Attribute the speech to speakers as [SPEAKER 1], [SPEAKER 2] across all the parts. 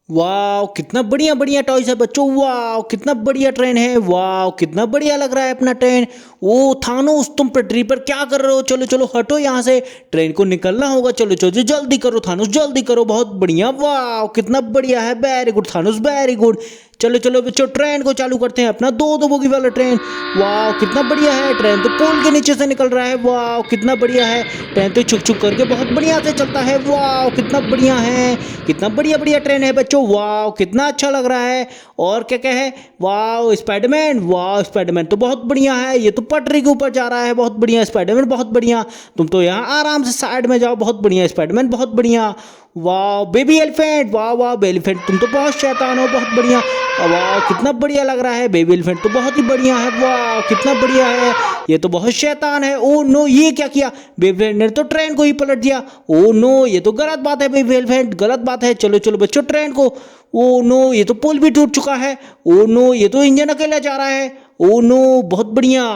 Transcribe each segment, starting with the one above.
[SPEAKER 1] Wow कितना बढ़िया बढ़िया टॉयज है बच्चों। वाओ कितना बढ़िया ट्रेन है। वाओ कितना बढ़िया लग रहा है अपना ट्रेन। ओ थानोस तुम पटरी पर क्या कर रहे हो? चलो चलो हटो यहाँ से, ट्रेन को निकलना होगा। चलो चलो जल्दी करो थानोस, जल्दी करो। बहुत बढ़िया, वाओ कितना बढ़िया है। Very good Thanos, very good. चलो चलो बच्चों ट्रेन को चालू करते हैं, अपना दो दो बोगी वाला ट्रेन। वाह कितना बढ़िया है, ट्रेन तो पोल के नीचे से निकल रहा है। वाह कितना बढ़िया है, ट्रेन तो छुक छुक करके बहुत बढ़िया से चलता है। वाह कितना बढ़िया है, कितना बढ़िया बढ़िया ट्रेन है बच्चों। वाह कितना अच्छा लग रहा है। और क्या क्या है? वाह स्पाइडरमैन, वाह स्पाइडरमैन तो बहुत बढ़िया है, ये तो पटरी के ऊपर जा रहा है। बहुत बढ़िया स्पाइडरमैन, बहुत बढ़िया। तुम तो यहाँ आराम से साइड में जाओ। बहुत बढ़िया स्पाइडरमैन, बहुत बढ़िया। वाह बेबी एलिफेंट, वाह वाह बेबी एलिफेंट तुम तो बहुत शैतान हो। बहुत बढ़िया, वाह कितना बढ़िया लग रहा है। बेबी एलिफेंट तो बहुत ही बढ़िया है। वाह कितना बढ़िया है, ये तो बहुत शैतान है। ओ नो, ये क्या किया? बेबी एलिफेंट ने तो ट्रेन को ही पलट दिया। ओ नो, ये तो गलत बात है बेबी एलिफेंट, गलत बात है। चलो चलो बच्चों ट्रेन को। ओ नो, ये तो पुल भी टूट चुका है। ओ नो, ये तो इंजन अकेला जा रहा है। ओ नो, बहुत बढ़िया।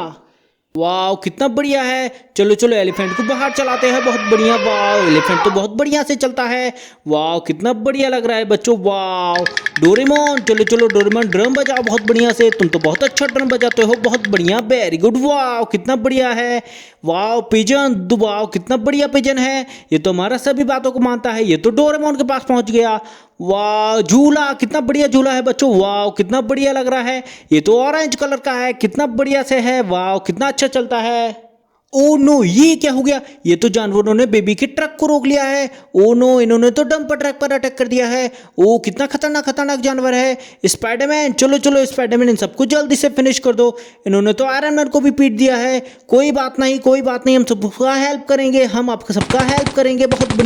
[SPEAKER 1] वाह कितना बढ़िया है। चलो चलो एलिफेंट को बाहर चलाते हैं। बहुत बढ़िया, वाह एलिफेंट तो बहुत बढ़िया से चलता है। वाह कितना बढ़िया लग रहा है बच्चों। वाह डोरेमोन, चलो चलो डोरेमोन ड्रम बजाओ बहुत बढ़िया से। तुम तो बहुत अच्छा ड्रम बजाते हो। बहुत बढ़िया, वेरी गुड। वाह कितना बढ़िया है। वाह पिजन, वाह कितना बढ़िया पिजन है, ये तो हमारा सभी बातों को मानता है। ये तो डोरेमोन के पास पहुंच गया। वाह झूला, कितना बढ़िया झूला है बच्चों। वाह कितना बढ़िया लग रहा है, ये तो ऑरेंज कलर का है, कितना बढ़िया से है। वाह कितना अच्छा चलता है। ओ नो, ये क्या हो गया? ये तो जानवरों ने बेबी के ट्रक को रोक लिया है। ओ नो, इन्होंने तो डंपर ट्रक पर अटैक कर दिया है। ओ कितना खतरनाक खतरनाक जानवर है। स्पाइडरमैन, चलो चलो स्पाइडरमैन इन सबको जल्दी से फिनिश कर दो। इन्होंने तो आयरन मैन को भी पीट दिया है। कोई बात नहीं, कोई बात नहीं, हम सबका हेल्प करेंगे, हम आपका सबका हेल्प करेंगे। बहुत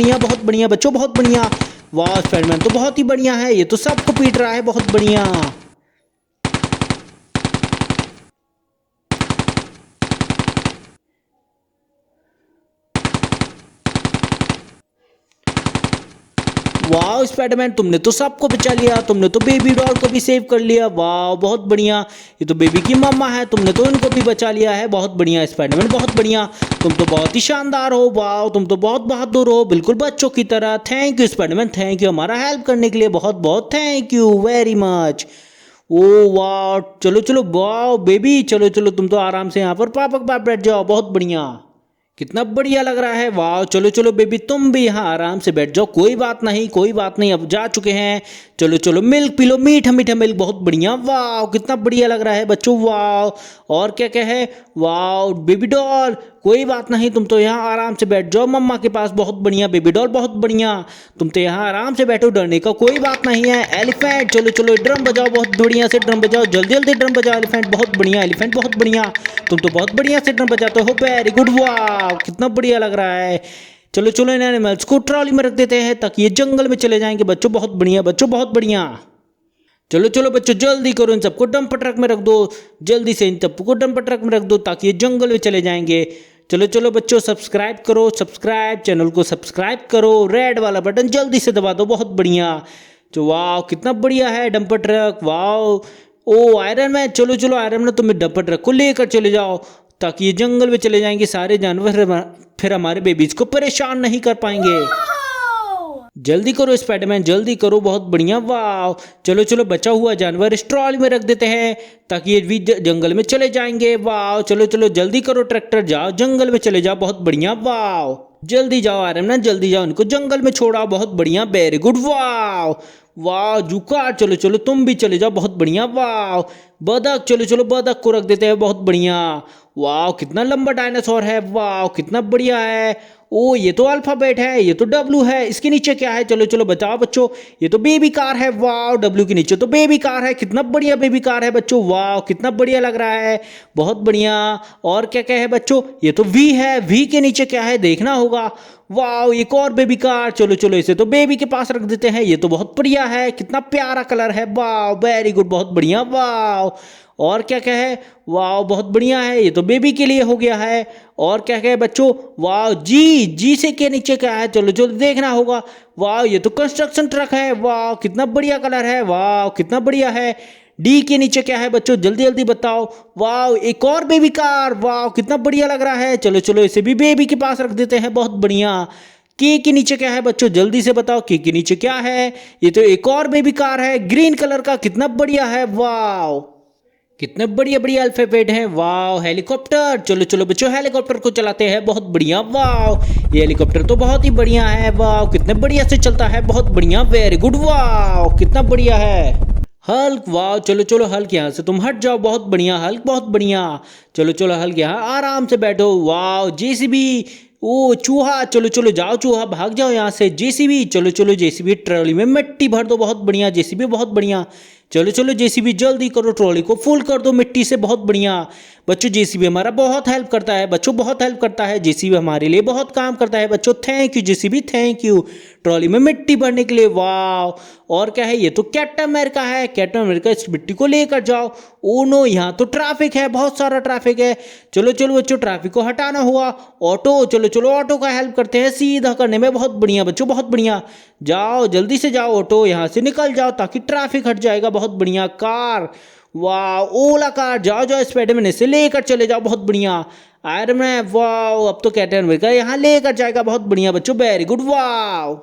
[SPEAKER 1] बढ़िया बच्चों, बहुत बढ़िया। वाह स्पाइडरमैन तो बहुत ही बढ़िया है, ये तो सबको पीट रहा है। बहुत बढ़िया। वाह स्पाइडरमैन तुमने तो सबको बचा लिया, तुमने तो बेबी डॉल को भी सेव कर लिया। वाह बहुत बढ़िया, ये तो बेबी की मम्मा है, तुमने तो इनको भी बचा लिया है। बहुत बढ़िया स्पाइडरमैन, बहुत बढ़िया। तुम तो बहुत ही शानदार हो। वाह तुम तो बहुत बहादुर हो, बिल्कुल बच्चों की तरह। Thank you Spiderman, thank you हमारा हेल्प करने के लिए। बहुत बहुत थैंक यू वेरी मच। ओ वाह, चलो चलो वाह बेबी, चलो चलो तुम तो आराम से यहाँ पर पापा के पास बैठ जाओ। बहुत बढ़िया, कितना बढ़िया लग रहा है। वाह चलो चलो बेबी तुम भी यहाँ आराम से बैठ जाओ। कोई बात नहीं, कोई बात नहीं, अब जा चुके हैं। चलो चलो मिल्क पी लो, मीठा मीठा मिल्क। बहुत बढ़िया, वाह कितना बढ़िया लग रहा है बच्चों। वाह और क्या क्या है? वाह बेबी डॉल, कोई बात नहीं, तुम तो यहाँ आराम से बैठ जाओ मम्मा के पास। बहुत बढ़िया बेबी डॉल, बहुत बढ़िया। तुम तो यहाँ आराम से बैठो, डरने का कोई बात नहीं है। एलिफेंट, चलो चलो ड्रम बजाओ, बहुत बढ़िया से ड्रम बजाओ, जल्दी जल्दी ड्रम बजाओ। एलिफेंट बहुत बढ़िया, एलिफेंट बहुत बढ़िया। तुम तो बहुत बढ़िया से ड्रम बजाते हो। वेरी गुड, वाह कितना बढ़िया लग रहा है। चलो चलो इन एनिमल्स को ट्रॉली में रख देते हैं ताकि ये जंगल में चले जाएंगे। बच्चों बहुत बढ़िया, बच्चों बहुत बढ़िया। चलो चलो बच्चों जल्दी करो, इन सबको डंपर ट्रक में रख दो। जल्दी से इन सबको डंपर ट्रक में रख दो ताकि ये जंगल में चले जाएंगे। चलो चलो बच्चों सब्सक्राइब करो, सब्सक्राइब, चैनल को सब्सक्राइब करो। रेड वाला बटन जल्दी से दबा दो। बहुत बढ़िया। तो वाह कितना बढ़िया है डंपर ट्रक। वाह ओ आयरन मैन, चलो चलो आयरन मैन तुम्हें डंपर ट्रक को लेकर चले जाओ ताकि ये जंगल में चले जाएंगे सारे जानवर, फिर हमारे बेबीज को परेशान नहीं कर पाएंगे। जल्दी करो स्पाइडरमैन, जल्दी करो। बहुत बढ़िया, वाह। चलो चलो बचा हुआ जानवर इस ट्रॉली में रख देते हैं ताकि ये भी जंगल में चले जाएंगे। वाह चलो चलो जल्दी करो ट्रैक्टर, जाओ जंगल में चले जाओ। बहुत बढ़िया, वाह जल्दी जाओ आयरन मैन, जल्दी जाओ, इनको जंगल में छोड़ाओ। बहुत बढ़िया, वेरी गुड, वाह वाह। जूकार, चलो चलो तुम भी चले जाओ। बहुत बढ़िया, वाह। बतख, चलो चलो बतख को रख देते हैं। बहुत बढ़िया, वाह कितना लंबा डायनासोर है। वाह कितना बढ़िया है। ओ ये तो अल्फाबेट है, ये तो डब्लू है, इसके नीचे क्या है? चलो चलो बताओ बच्चों। ये तो बेबी कार है। वाह डब्लू के नीचे तो बेबी कार है, कितना बढ़िया बेबी कार है बच्चों। वाह कितना बढ़िया लग रहा है, बहुत बढ़िया। और क्या क्या है बच्चों? ये तो वी है, वी के नीचे क्या है देखना होगा। वाह एक और बेबी कार, चलो चलो इसे तो बेबी के पास रख देते हैं। ये तो बहुत बढ़िया है, कितना प्यारा कलर है। वाह वेरी गुड, बहुत बढ़िया, वाह। और क्या क्या है? वाह बहुत बढ़िया है, ये तो बेबी के लिए हो गया है। और क्या क्या है बच्चों? वाह जी, जी से के नीचे क्या है? चलो चलो देखना होगा। वाह ये तो कंस्ट्रक्शन ट्रक है। वाह कितना बढ़िया कलर है, वाह कितना बढ़िया है। डी के नीचे क्या है बच्चों? जल्दी जल्दी बताओ। वाह एक और बेबी कार, वाह कितना बढ़िया लग रहा है। चलो चलो इसे भी बेबी के पास रख देते हैं। बहुत बढ़िया। के नीचे क्या है बच्चों, जल्दी से बताओ के नीचे क्या है। ये तो एक और बेबी कार है ग्रीन कलर का, कितना बढ़िया है, वाव कितने बढ़िया बढ़िया अल्फाबेट हैं। वाह हेलीकॉप्टर, चलो चलो बच्चों हेलीकॉप्टर को चलाते हैं, बहुत बढ़िया। वाह ये हेलीकॉप्टर तो बहुत ही बढ़िया है, वाह कितने बढ़िया से चलता है, बहुत बढ़िया, वेरी गुड, वाह कितना बढ़िया है। हल्क, वाह चलो चलो हल्क यहाँ से तुम हट जाओ, बहुत बढ़िया हल्क, बहुत बढ़िया। चलो चलो हल्क यहाँ आराम से बैठो। वाह जेसीबी, ओ चूहा, चलो चलो जाओ चूहा भाग जाओ यहाँ से। जेसीबी, चलो चलो जेसीबी ट्रॉली में मिट्टी भर दो, बहुत बढ़िया जेसीबी, बहुत बढ़िया। चलो चलो जेसीबी जल्दी करो, ट्रॉली को फुल कर दो मिट्टी से, बहुत बढ़िया। बच्चों जेसीबी हमारा बहुत हेल्प करता है बच्चों, बहुत हेल्प करता है जेसीबी, हमारे लिए बहुत काम करता है बच्चों। Thank you JCB, thank you trolley में मिट्टी भरने के लिए। वाह और क्या है, ये तो कैप्टन अमेरिका है, कैप्टन अमेरिका इस मिट्टी को लेकर जाओ। ओ नो यहाँ तो ट्रैफिक है, बहुत सारा ट्रैफिक है। चलो चलो बच्चों ट्रैफिक को हटाना हुआ। ऑटो, चलो चलो ऑटो का हेल्प करते हैं सीधा करने में, बहुत बढ़िया बच्चों, बहुत बढ़िया। जाओ जल्दी से जाओ ऑटो, यहाँ से निकल जाओ ताकि ट्रैफिक हट जाएगा, बहुत बढ़िया। कार, वाह ओला कार, जाओ जाओ स्पाइडरमैन से लेकर चले जाओ, बहुत बढ़िया। आयरन मैन, वाह अब तो कैप्टन अमेरिका यहाँ लेकर जाएगा, बहुत बढ़िया बच्चों, वेरी गुड, वाह।